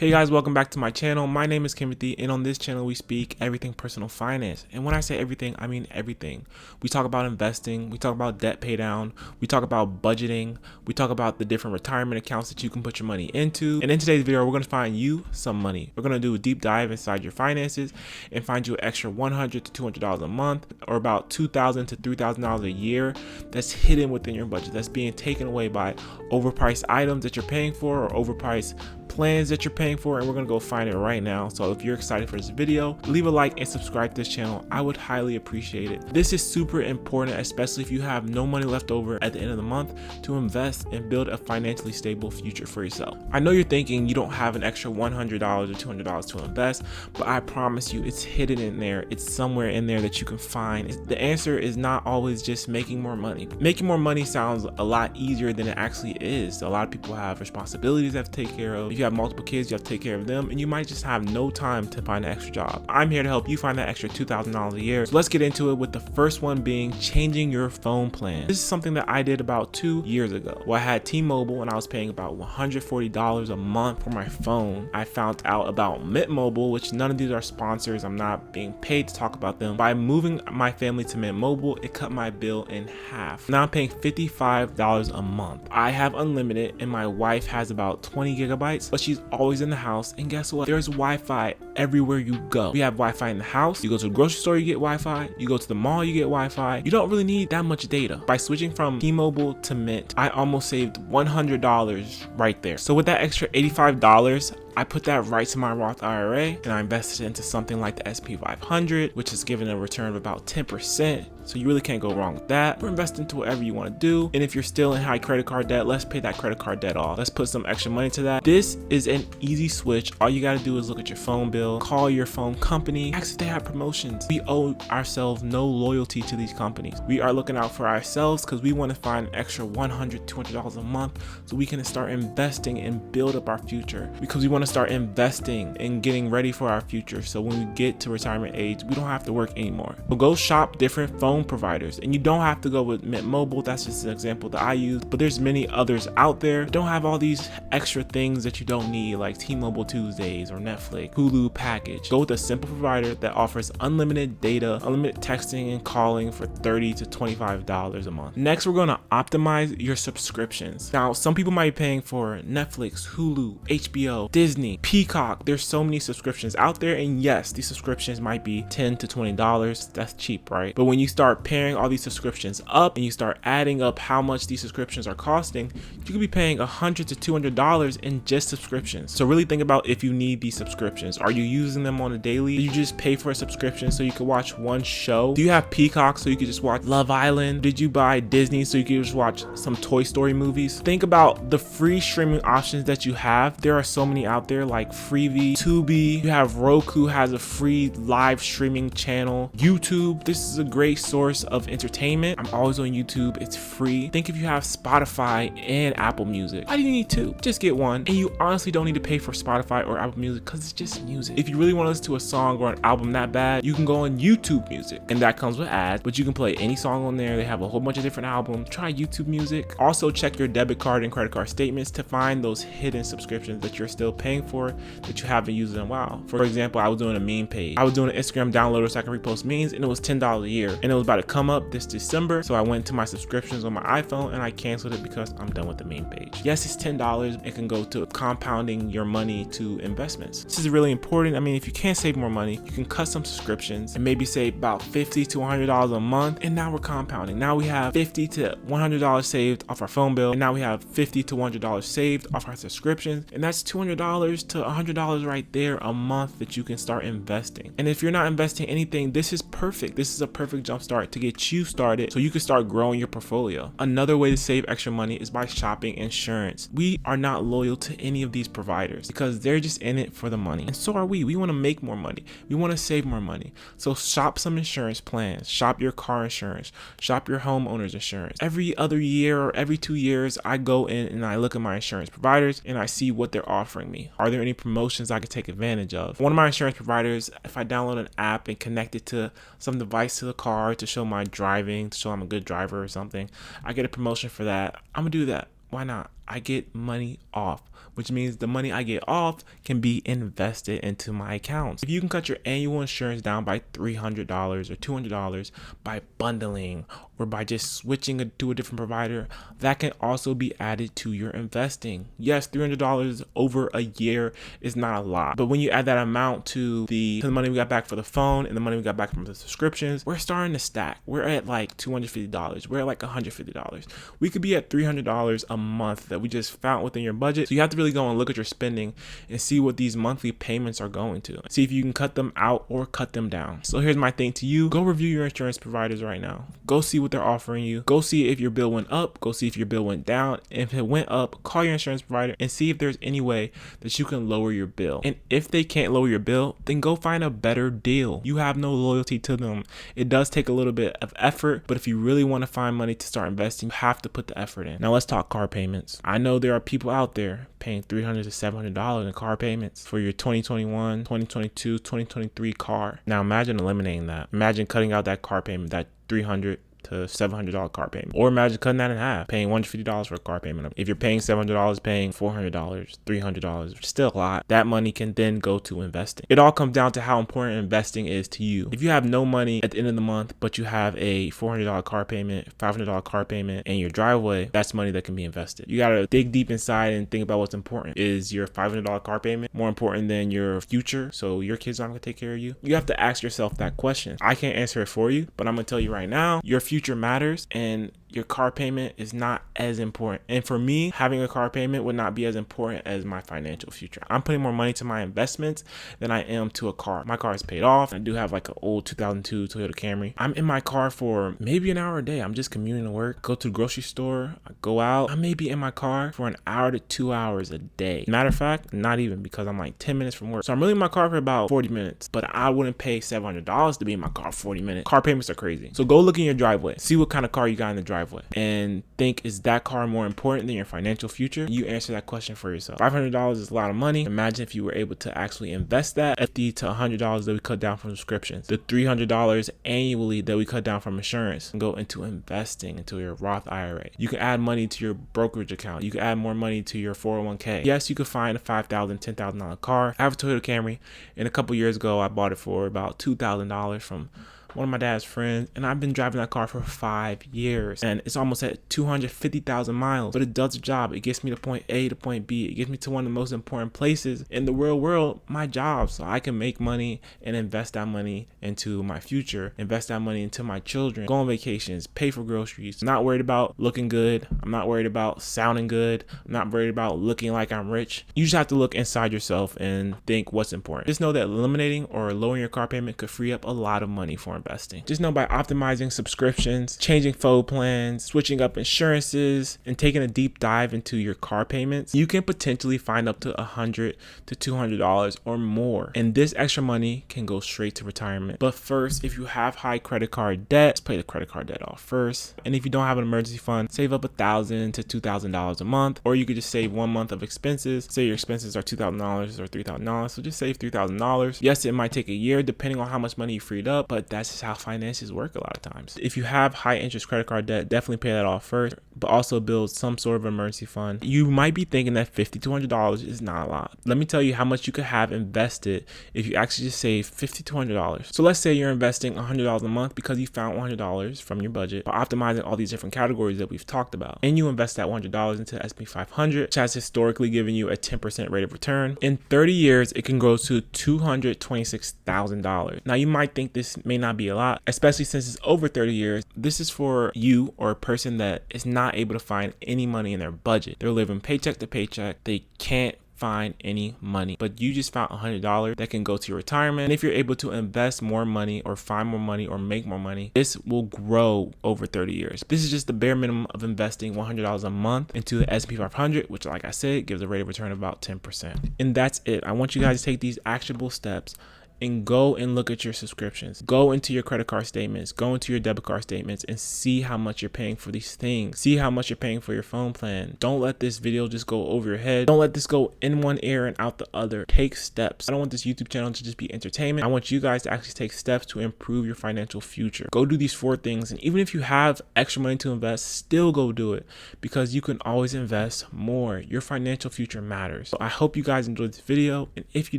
Hey guys, welcome back to my channel. My name is Kimothy, and on this channel we speak everything personal finance. And when I say everything, I mean everything. We talk about investing, we talk about debt pay down, we talk about budgeting, we talk about the different retirement accounts that you can put your money into. And in today's video, we're going to find you some money. We're going to do a deep dive inside your finances and find you an extra $100 to $200 a month, or about $2,000 to $3,000 a year that's hidden within your budget, that's being taken away by overpriced items that you're paying for or overpriced plans that you're paying for, and we're gonna go find it right now. So if you're excited for this video, leave a like and subscribe to this channel. I would highly appreciate it. This is super important, especially if you have no money left over at the end of the month, to invest and build a financially stable future for yourself. I know you're thinking you don't have an extra $100 or $200 to invest, but I promise you it's hidden in there. It's somewhere in there that you can find. The answer is not always just making more money. Making more money sounds a lot easier than it actually is. A lot of people have responsibilities they have to take care of. If you have multiple kids, you have to take care of them, and you might just have no time to find an extra job. I'm here to help you find that extra $2,000 a year. So let's get into it, with the first one being changing your phone plan. This is something that I did about 2 years ago. Well, I had T-Mobile and I was paying about $140 a month for my phone. I found out about Mint Mobile, which none of these are sponsors. I'm not being paid to talk about them. By moving my family to Mint Mobile, it cut my bill in half. Now I'm paying $55 a month. I have unlimited and my wife has about 20 gigabytes, but she's always in the house, and guess what? There's Wi-Fi everywhere you go. We have Wi-Fi in the house. You go to the grocery store, you get Wi-Fi. You go to the mall, you get Wi-Fi. You don't really need that much data. By switching from T-Mobile to Mint, I almost saved $100 right there. So with that extra $85, I put that right to my Roth IRA, and I invested into something like the SP 500, which is giving a return of about 10%. So you really can't go wrong with that. Or invest into whatever you want to do. And if you're still in high credit card debt, let's pay that credit card debt off. Let's put some extra money to that. This is an easy switch. All you got to do is look at your phone bill, call your phone company, ask if they have promotions. We owe ourselves no loyalty to these companies. We are looking out for ourselves because we want to find an extra $100, $200 a month so we can start investing and build up our future, because we want to start investing and getting ready for our future. So when we get to retirement age, we don't have to work anymore. But go shop different phone providers, and you don't have to go with Mint Mobile. That's just an example that I use, but there's many others out there. Don't have all these extra things that you don't need, like T-Mobile Tuesdays or Netflix, Hulu package. Go with a simple provider that offers unlimited data, unlimited texting and calling for $30 to $25 a month. Next, we're going to optimize your subscriptions. Now, some people might be paying for Netflix, Hulu, HBO, Disney, Peacock. There's so many subscriptions out there, and yes, these subscriptions might be $10 to $20. That's cheap, right? But when you start pairing all these subscriptions up and you start adding up how much these subscriptions are costing, you could be paying $100 to $200 in just subscriptions. So really think about if you need these subscriptions. Are you using them on a daily? Do you just pay for a subscription so you can watch one show? Do you have Peacock so you could just watch Love Island? Did you buy Disney so you could just watch some Toy Story movies? Think about the free streaming options that you have. There are so many out there, like Freevee, Tubi. You have Roku, has a free live streaming channel. YouTube, this is a great source of entertainment. I'm always on YouTube. It's free. Think if you have Spotify and Apple Music. Why do you need two? Just get one. And you honestly don't need to pay for Spotify or Apple Music because it's just music. If you really want to listen to a song or an album that bad, you can go on YouTube Music, and that comes with ads, but you can play any song on there. They have a whole bunch of different albums. Try YouTube Music. Also check your debit card and credit card statements to find those hidden subscriptions that you're still paying for that you haven't used in a while. For example, I was doing a meme page. I was doing an Instagram downloader so I can repost memes, and it was $10 a year, and it was about to come up this December. So I went to my subscriptions on my iPhone and I canceled it because I'm done with the meme page. Yes, it's $10. It can go to compounding your money to investments. This is really important. I mean, if you can't save more money, you can cut some subscriptions and maybe save about $50 to $100 a month, and now we're compounding. Now we have $50 to $100 saved off our phone bill, and now we have $50 to $100 saved off our subscriptions, and that's $200 to $100 right there a month that you can start investing. And if you're not investing anything, this is perfect. This is a perfect jump start to get you started so you can start growing your portfolio. Another way to save extra money is by shopping insurance. We are not loyal to any of these providers because they're just in it for the money, and so are we. We want to make more money. We want to save more money. So shop some insurance plans. Shop your car insurance. Shop your homeowner's insurance. Every other year or every 2 years, I go in and I look at my insurance providers and I see what they're offering me. Are there any promotions I could take advantage of? One of my insurance providers, if I download an app and connect it to some device to the car to show my driving, to show I'm a good driver or something, I get a promotion for that. I'm gonna do that. Why not? I get money off, which means the money I get off can be invested into my accounts. If you can cut your annual insurance down by $300 or $200 by bundling or by just switching to a different provider, that can also be added to your investing. Yes, $300 over a year is not a lot, but when you add that amount to the money we got back for the phone and the money we got back from the subscriptions, we're starting to stack. We're at like $250. We're at like $150. We could be at $300 a month that we just found within your budget. So you have to really go and look at your spending and see what these monthly payments are going to. See if you can cut them out or cut them down. So here's my thing to you. Go review your insurance providers right now. Go see what they're offering you. Go see if your bill went up. Go see if your bill went down. If it went up, call your insurance provider and see if there's any way that you can lower your bill. And if they can't lower your bill, then go find a better deal. You have no loyalty to them. It does take a little bit of effort, but if you really want to find money to start investing, you have to put the effort in. Now let's talk car payments. I know there are people out there paying $300 to $700 in car payments for your 2021, 2022, 2023 car. Now imagine eliminating that. Imagine cutting out that car payment, that $300 to $700 car payment. Or imagine cutting that in half, paying $150 for a car payment. If you're paying $700, paying $400, $300, which is still a lot, that money can then go to investing. It all comes down to how important investing is to you. If you have no money at the end of the month, but you have a $400 car payment, $500 car payment, and your driveway, that's money that can be invested. You gotta dig deep inside and think about what's important. Is your $500 car payment more important than your future? So your kids aren't gonna take care of you? You have to ask yourself that question. I can't answer it for you, but I'm gonna tell you right now, your future matters, and your car payment is not as important. And for me, having a car payment would not be as important as my financial future. I'm putting more money to my investments than I am to a car. My car is paid off. I do have like an old 2002 Toyota Camry. I'm in my car for maybe an hour a day. I'm just commuting to work, go to the grocery store, I go out. I may be in my car for an hour to 2 hours a day. Matter of fact, not even, because I'm like 10 minutes from work. So I'm really in my car for about 40 minutes, but I wouldn't pay $700 to be in my car for 40 minutes. Car payments are crazy. So go look in your driveway, see what kind of car you got in the driveway, and think, is that car more important than your financial future? You answer that question for yourself. $500 is a lot of money. Imagine if you were able to actually invest that $50 to $100 that we cut down from subscriptions, the $300 annually that we cut down from insurance, and go into investing into your Roth IRA. You can add money to your brokerage account. You can add more money to your 401k. Yes, you could find a $5,000, $10,000 car. I have a Toyota Camry, and a couple years ago I bought it for about $2,000 from one of my dad's friends, and I've been driving that car for 5 years, and it's almost at 250,000 miles, but it does the job. It gets me to point A to point B. It gets me to one of the most important places in the real world, my job, so I can make money and invest that money into my future, invest that money into my children, go on vacations, pay for groceries. I'm not worried about looking good. I'm not worried about sounding good. I'm not worried about looking like I'm rich. You just have to look inside yourself and think what's important. Just know that eliminating or lowering your car payment could free up a lot of money for investing. Just know by optimizing subscriptions, changing phone plans, switching up insurances, and taking a deep dive into your car payments, you can potentially find up to $100 to $200 or more. And this extra money can go straight to retirement. But first, if you have high credit card debt, let's pay the credit card debt off first. And if you don't have an emergency fund, save up $1,000 to $2,000 a month, or you could just save 1 month of expenses. Say your expenses are $2,000 or $3,000, so just save $3,000. Yes, it might take a year depending on how much money you freed up, but that's just how finances work a lot of times. If you have high interest credit card debt, definitely pay that off first, but also build some sort of emergency fund. You might be thinking that $50 to $100 is not a lot. Let me tell you how much you could have invested if you actually just save $50 to $100. So let's say you're investing $100 a month because you found $100 from your budget by optimizing all these different categories that we've talked about. And you invest that $100 into the S&P 500, which has historically given you a 10% rate of return. In 30 years, it can grow to $226,000. Now you might think this may not be a lot, especially since it's over 30 years. This is for you or a person that is not able to find any money in their budget. They're living paycheck to paycheck. They can't find any money, but you just found $100 that can go to your retirement. And if you're able to invest more money or find more money or make more money, this will grow over 30 years. This is just the bare minimum of investing $100 a month into the S&P 500, which, like I said, gives a rate of return of about 10%. And that's it. I want you guys to take these actionable steps and go and look at your subscriptions. Go into your credit card statements, go into your debit card statements, and see how much you're paying for these things. See how much you're paying for your phone plan. Don't let this video just go over your head. Don't let this go in one ear and out the other. Take steps. I don't want this YouTube channel to just be entertainment. I want you guys to actually take steps to improve your financial future. Go do these 4 things, and even if you have extra money to invest, still go do it, because you can always invest more. Your financial future matters. So I hope you guys enjoyed this video, and if you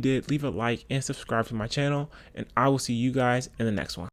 did, leave a like and subscribe to my channel, and I will see you guys in the next one.